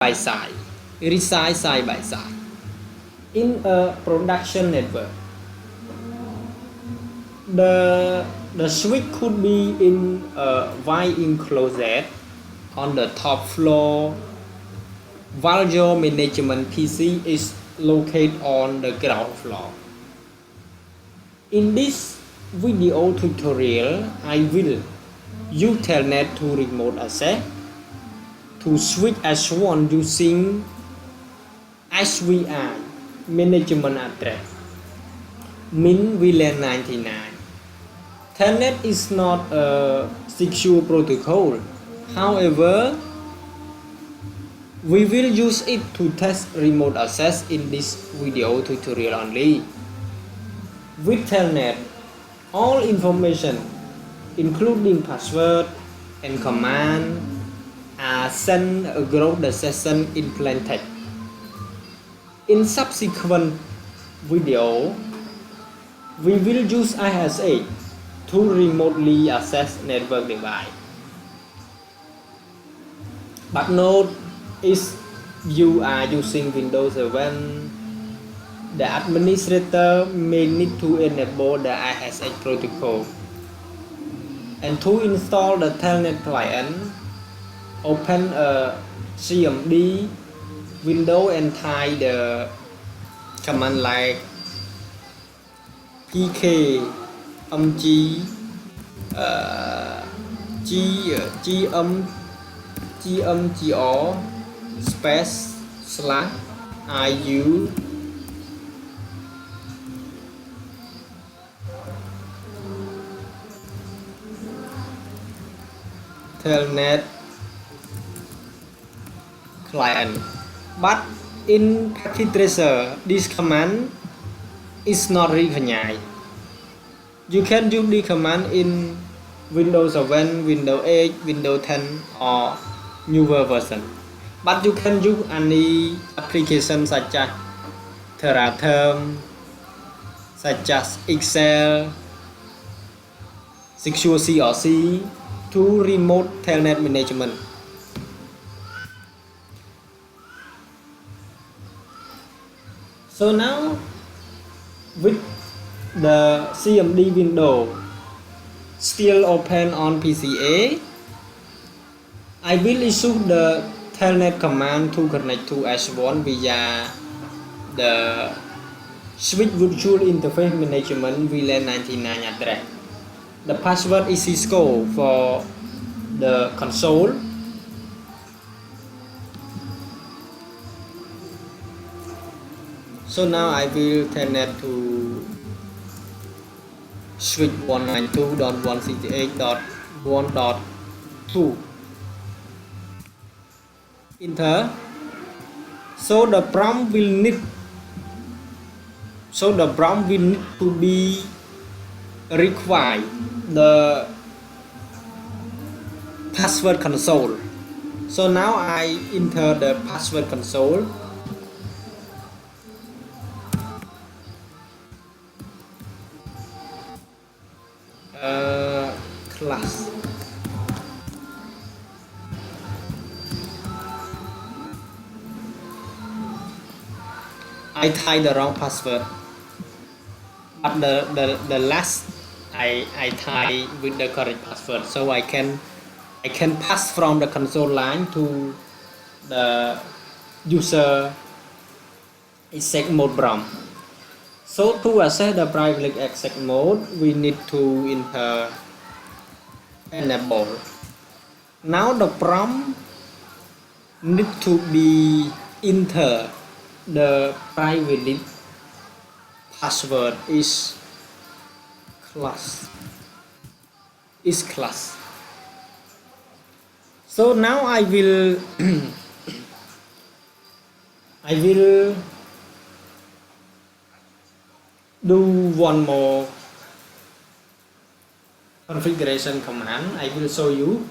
by side, reside side by side. In a production network, the switch could be in a wide enclosure on the top floor, while your management PC is located on the ground floor. In this video tutorial, I will use Telnet to remote access to switch S1 using SVI management address min VLAN 99. Telnet is not a secure protocol. However, we will use it to test remote access in this video tutorial only. With Telnet, all information, including password and command, are sent across the session in plain text. In subsequent video, we will use ISA to remotely access network device. But note, if you are using Windows 7, the administrator may need to enable the ISA protocol. And to install the Telnet client, open a CMD window and type the command like pk mg gmgr space / iu Telnet client. But in Packet Tracer, this command is not recognized. You can use the command in Windows 7, Windows 8, Windows 10 or newer version. But you can use any application such as Teraterm, such as Excel, Secure CRC to remote Telnet management. So now, with the CMD window still open on PCA, I will issue the Telnet command to connect to S1 via the switch virtual interface management VLAN 99 address. The password is Cisco for the console. So now I will Telnet to switch 192.168.1.2. Enter. So the prompt will need to be required the password console. So now I enter the password console. Class. I type the wrong password, but the last I type with the correct password, so I can pass from the console line to the user exec mode prompt. So to access the private exec mode, we need to enter enable. Now the prompt need to be enter the private password is class. So now I will do one more configuration command. I will show you.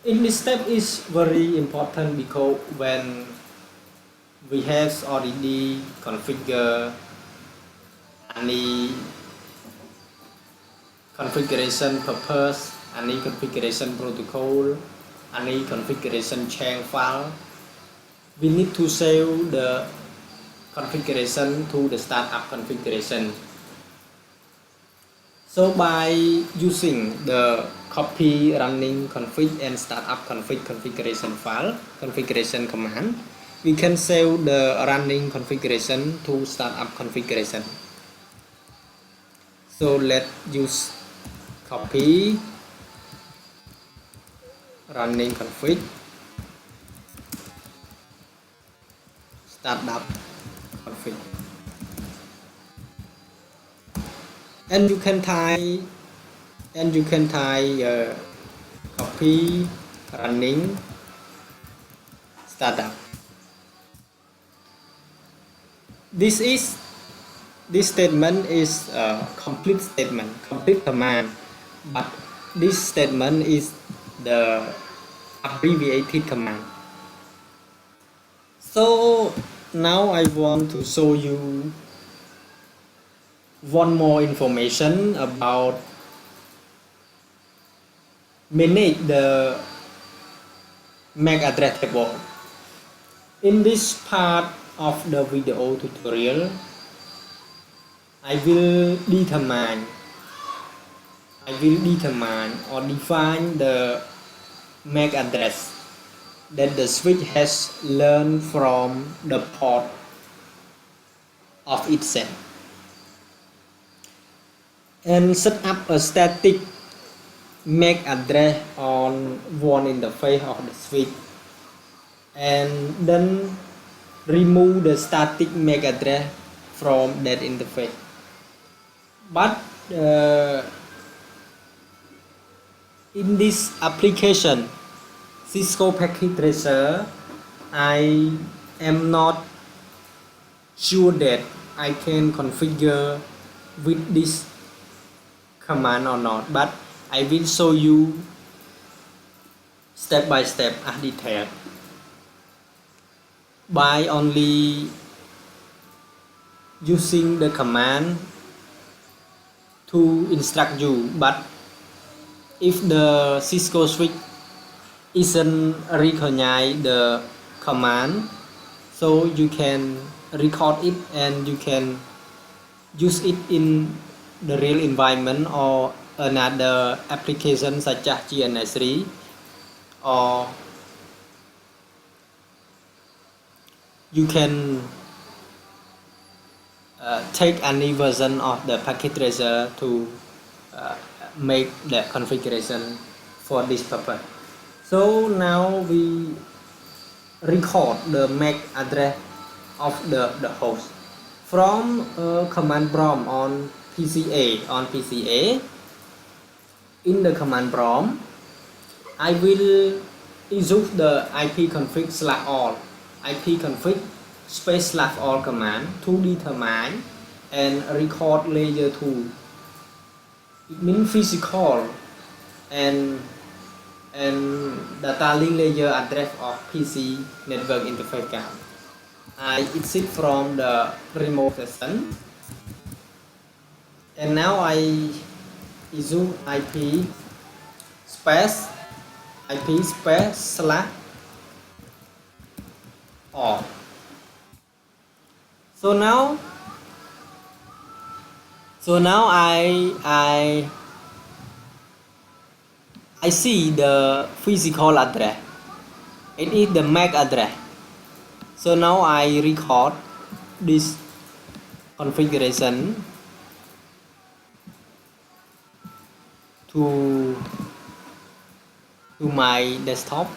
In this step is very important because when we have already configured any configuration purpose, any configuration protocol, any configuration chain file, we need to save the configuration to the startup configuration. So by using the copy running config and startup config configuration file configuration command, we can save the running configuration to startup configuration. So let's use copy running config startup config, and you can type copy running startup. This statement is a complete statement, complete command, but this statement is the abbreviated command. So now I want to show you one more information about manage the MAC address table. In this part of the video tutorial, I will determine or define the MAC address that the switch has learned from the port of itself, and set up a static MAC address on one interface of the switch, and then remove the static MAC address from that interface. But in this application, Cisco Packet Tracer, I am not sure that I can configure with this command or not, but I will show you step by step as detailed by only using the command to instruct you. But if the Cisco switch isn't recognize the command, so you can record it and you can use it in the real environment or another application such as GNS3, or you can take any version of the Packet Tracer to make the configuration for this purpose. So now we record the MAC address of the host from command prompt on PCA. In the command prompt, I will use the ipconfig/all ipconfig /all command to determine and record layer 2. It means physical and data link layer address of PC network interface card. I exit from the remote session, and now I use IP space /all. So now I see the physical address. It is the MAC address. So now I record this configuration to my desktop.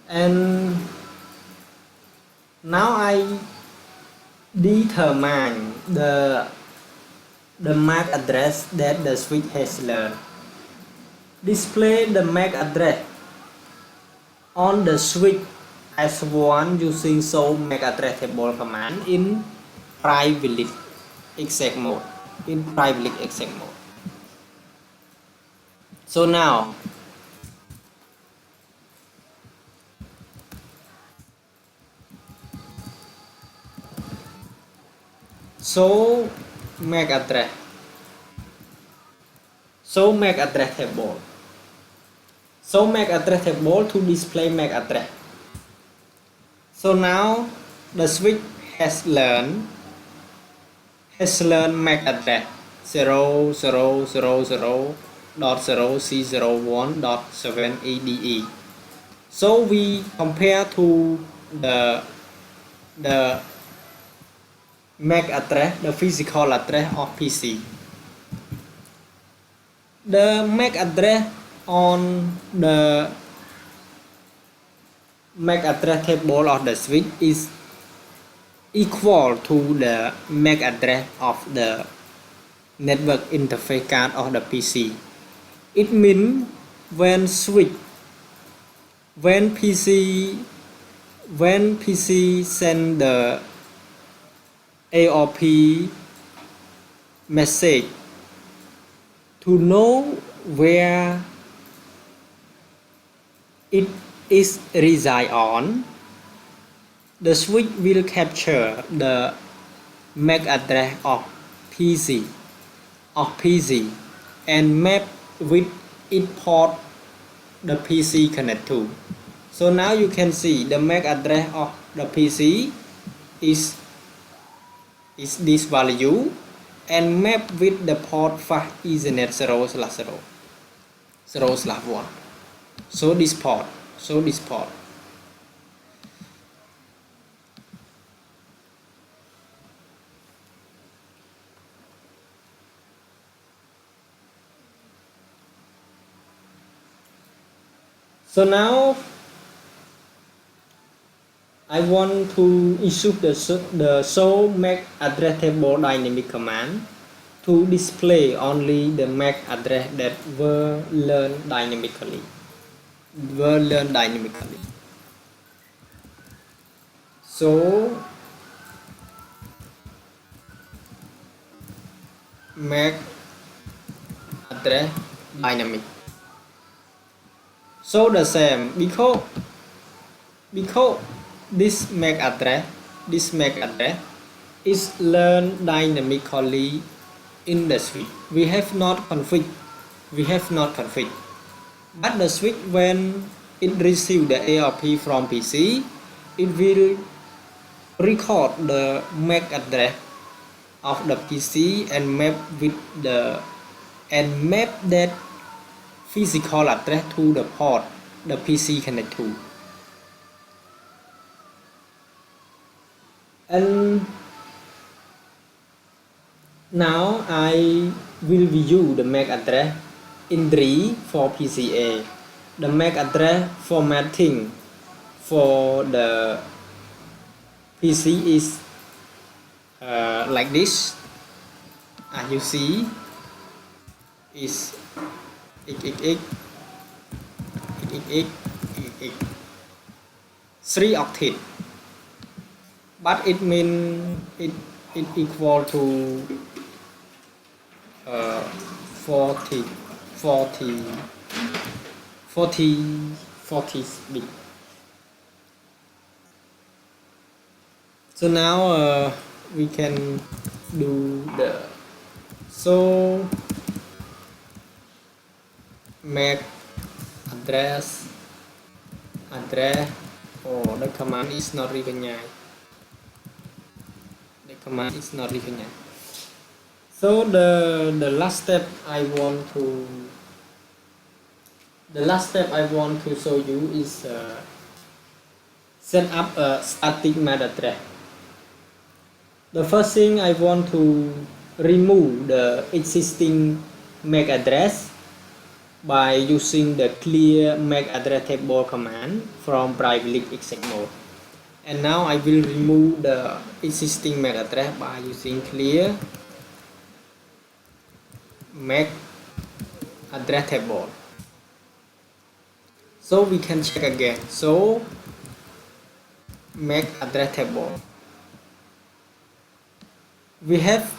And now I determine the MAC address that the switch has learned. Display the MAC address on the switch S1 using show MAC address table command in private list. exec mode, in private exec mode. So now so MAC address. So MAC address table. So MAC address table to display MAC address. So now the switch has learned MAC address 0000.0c01.7 EDE. So we compare to the MAC address, the physical address of PC. The MAC address on the MAC address table of the switch is equal to the MAC address of the network interface card of the PC. It means when PC send the AOP message to know where it is reside on, the switch will capture the MAC address of PC and map with it port the PC connect to. So now you can see the MAC address of the PC is this value and map with the port fast Ethernet 0/0/1. So this port. So now I want to issue the show MAC address table dynamic command to display only the MAC address that were learned dynamically. So MAC address dynamic. So the same because this MAC address is learned dynamically in the switch. We have not configured. But the switch, when it receives the ARP from PC, it will record the MAC address of the PC and map that physical address to the port the PC connect to. And now I will view the MAC address in 3 for PCA. The MAC address formatting for the PC is like this. As you see, is XXX 3 octet, but it means it equal to 40 bit. So now we can do the MAC address. Oh, the command is not recognized. So the last step I want to show you is set up a static MAC address. The first thing, I want to remove the existing MAC address by using the clear MAC address table command from private exec mode. And now I will remove the existing MAC address by using clear MAC address table. So we can check again. So MAC address table. We have